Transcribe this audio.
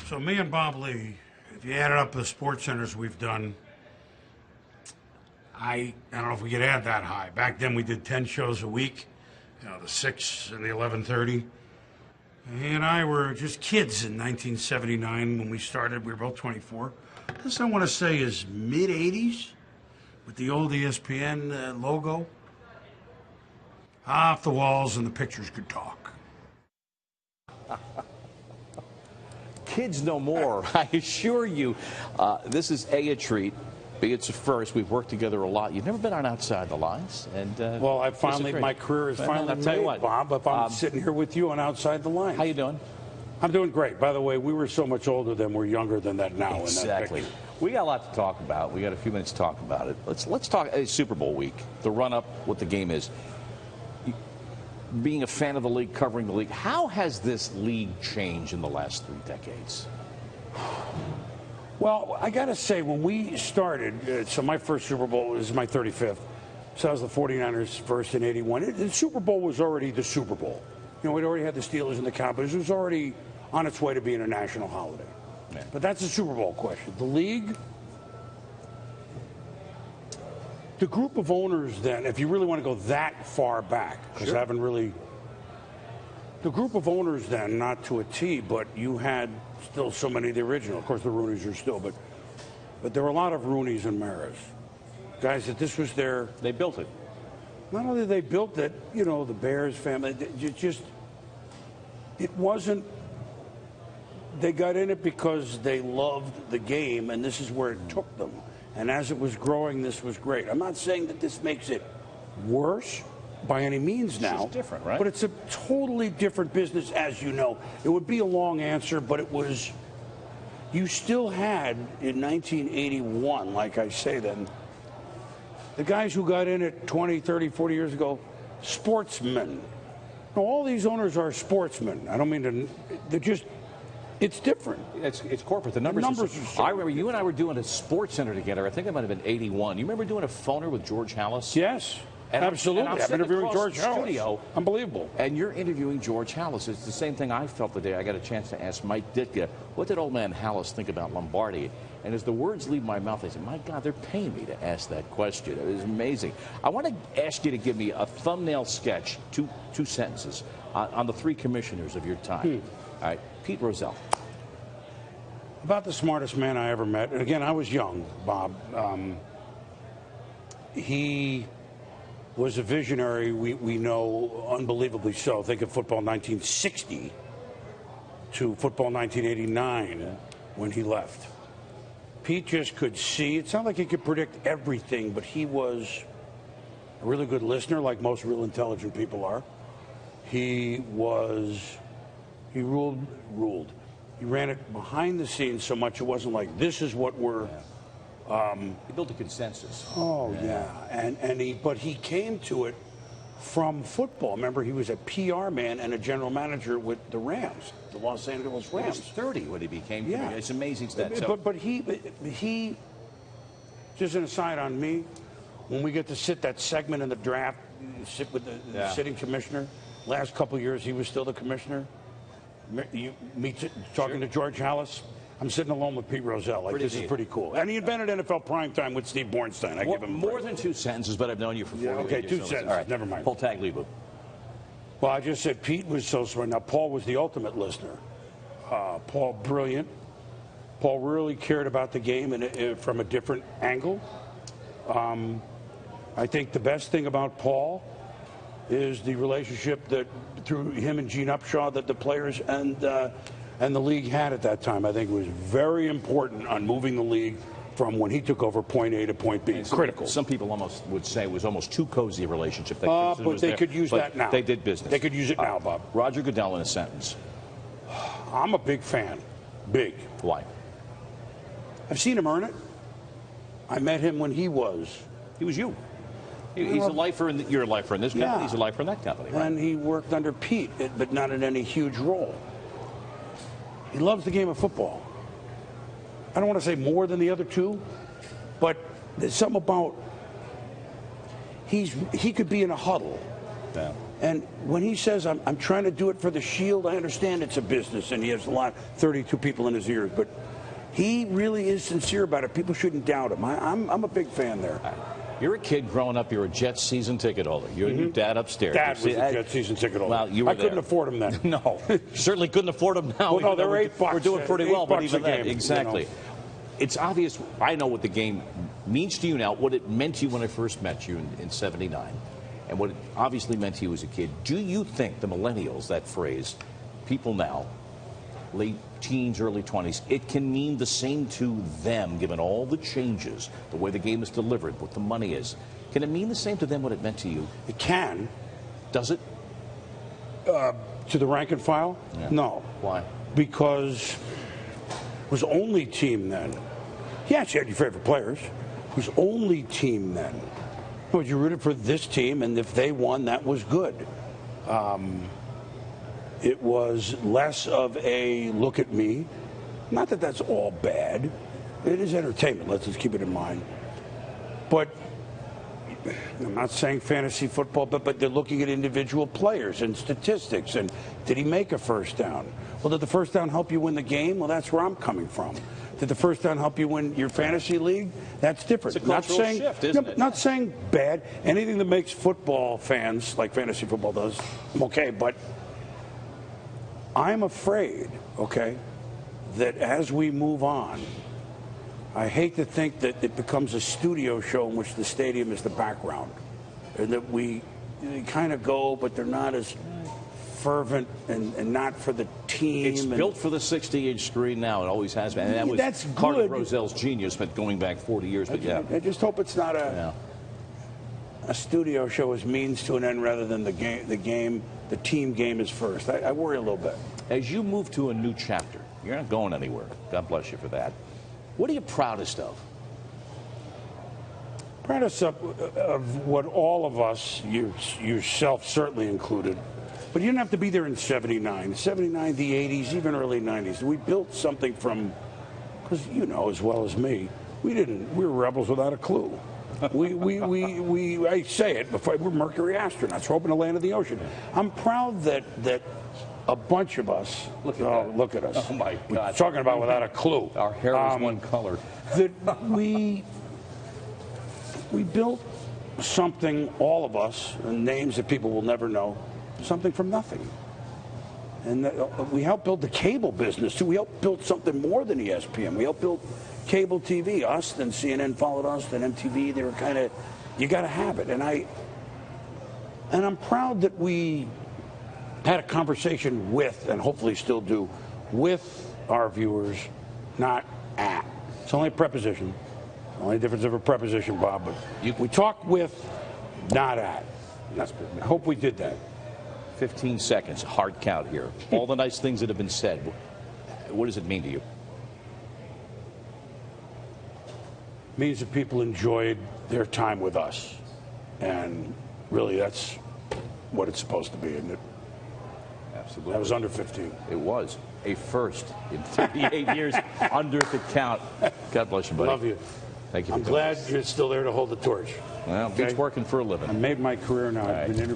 So me and Bob Lee, if you added up the sports centers we've done, I don't know if we could add that high. Back then we did 10 shows a week, the 6 and the 11:30. He and I were just kids in 1979 when we started. We were both 24. This I want to say is mid-'80s with the old ESPN logo. Off the walls and the pictures could talk. Kids know more. I assure you, this is a treat. B, it's a first. We've worked together a lot. You've never been on Outside the Lines, and well, I finally, my career is finally made, Bob. If I'm sitting here with you on Outside the Lines. How you doing? I'm doing great. By the way, we were so much older than we're younger than that now. Exactly. In that we got a lot to talk about. We got a few minutes to talk about it. Let's talk Super Bowl week. The run-up, what the game is. Being a fan of the league, covering the league, how has this league changed in the last 3 decades? Well, I got to say, when we started, so my first Super Bowl is my 35th. So I was the 49ers first in 81. The Super Bowl was already the Super Bowl. You know, we'd already had the Steelers and the Cowboys. It was already on its way to being a national holiday. Yeah. But that's a Super Bowl question. The league, the group of owners then, if you really want to go that far back, because I haven't really, the group of owners then, not to a T, but you had still so many of the original. Of course, the Rooneys are still, but there were a lot of Rooneys and Maras. Guys, that this was their... They built it. Not only they built it, you know, the Bears family, it wasn't, they got in it because they loved the game, and this is where it took them. And as it was growing, this was great. I'm not saying that this makes it worse by any means now. It's different, right? But it's a totally different business, as you know. It would be a long answer, but it was, you still had, in 1981, like I say then, the guys who got in it 20, 30, 40 years ago, sportsmen. Now, all these owners are sportsmen. I don't mean to, they're just, it's different. It's corporate. The numbers are so, I remember you and I were doing a sports center together. I think it might have been 81. You remember doing a phoner with George Hallis? Yes. Absolutely. I'm interviewing George Hallis. Unbelievable. And you're interviewing George Hallis. It's the same thing I felt the day I got a chance to ask Mike Ditka, what did old man Hallis think about Lombardi? And as the words leave my mouth, I said, my God, they're paying me to ask that question. It was amazing. I want to ask you to give me a thumbnail sketch, two sentences, on the 3 commissioners of your time. All right. Pete Rozelle. About the smartest man I ever met. And again, I was young, Bob. He was a visionary, we know, unbelievably so. Think of football 1960 to football 1989 when he left. Pete just could see. It's not like he could predict everything, but he was a really good listener, like most real intelligent people are. He ruled. He ran it behind the scenes so much it wasn't like, this is what we're... He built a consensus. Oh, yeah. But he came to it from football. Remember, he was a PR man and a general manager with the Rams, the Los Angeles Rams. He was 30 when he became. Yeah. It's amazing that. But he, just an aside on me, when we get to sit that segment in the draft, sit with the sitting commissioner. Last couple of years, he was still the commissioner. Talking to George Hallis. I'm sitting alone with Pete Rozelle. Like, this is pretty cool. And he invented NFL primetime with Steve Bornstein. I give him more than 2 sentences, but I've known you for 4 years. Okay, 2 sentences. All right, never mind. Paul Tagliabue. Well, I just said Pete was so smart. Now, Paul was the ultimate listener. Paul, brilliant. Paul really cared about the game from a different angle. I think the best thing about Paul is the relationship that through him and Gene Upshaw that the players and the league had at that time. I think it was very important on moving the league from when he took over point A to point B. Critical. Some people almost would say it was almost too cozy a relationship. But they could use that now. They did business. They could use it now, Bob. Roger Goodell in a sentence. I'm a big fan. Big. Why? I've seen him earn it. I met him when he was you. He's a lifer, you're a lifer in this company. He's a lifer in that company. Right? And he worked under Pete, but not in any huge role. He loves the game of football. I don't want to say more than the other two, but there's something about he could be in a huddle And when he says, I'm trying to do it for the Shield, I understand it's a business and he has 32 people in his ears, but he really is sincere about it. People shouldn't doubt him. I'm a big fan there. You're a kid growing up. You're a Jets season ticket holder. You and your dad upstairs. Dad was a Jets season ticket holder. Well, you were I couldn't afford him then. No, certainly couldn't afford them now. Well, no, they're $8. We're doing pretty well, but $8 even a then, game, exactly. you know. It's obvious. I know what the game means to you now, what it meant to you when I first met you in '79, and what it obviously meant to you as a kid. Do you think the millennials, that phrase, people now, late teens, early 20s, it can mean the same to them, given all the changes, the way the game is delivered, what the money is? Can it mean the same to them what it meant to you? It can. Does it? To the rank and file? Yeah. No. Why? Because it was only team then. Yes, you had your favorite players. It was only team then. But you rooted for this team, and if they won, that was good. It was less of a look at me. Not that that's all bad. It is entertainment. Let's just keep it in mind. But I'm not saying fantasy football, but they're looking at individual players and statistics. And did he make a first down? Well, did the first down help you win the game? Well, that's where I'm coming from. Did the first down help you win your fantasy league? That's different. It's a cultural shift, isn't it? Not saying bad. Anything that makes football fans, like fantasy football does, I'm okay. But I'm afraid, okay, that as we move on, I hate to think that it becomes a studio show in which the stadium is the background, and that we kind of go, but they're not as fervent and not for the team. It's built for the 60-inch screen now. It always has been. And that was that's Carter good. Roselle's genius, but going back 40 years. But yeah, I just hope it's not a studio show as means to an end rather than the team game is first. I worry a little bit. As you move to a new chapter, you're not going anywhere. God bless you for that. What are you proudest of? Proudest of what all of us, yourself certainly included, but you didn't have to be there in '79, the '80s, even early '90s. We built something from, because you know as well as me, we were rebels without a clue. I say it before, we're Mercury astronauts, we're hoping to land in the ocean. I'm proud that a bunch of us, look at us. Oh my God. We're talking about without a clue. Our hair was one color. That we built something, all of us, and names that people will never know, something from nothing. And we helped build the cable business, too. We helped build something more than ESPN. We helped build cable TV. Us, then CNN followed us, then MTV. They were kind of, you got to have it. And I'm proud that we had a conversation with, and hopefully still do, with our viewers, not at. It's only a preposition. Only difference of a preposition, Bob. But we talk with, not at. I hope we did that. 15 seconds, hard count here. All the nice things that have been said. What does it mean to you? It means that people enjoyed their time with us. And really, that's what it's supposed to be, isn't it? Absolutely. That was under 15. It was a first in 38 years under the count. God bless you, buddy. Love you. Thank you. I'm glad you're still there to hold the torch. Well, Okay? it's working for a living. I made my career now. I've been interviewed.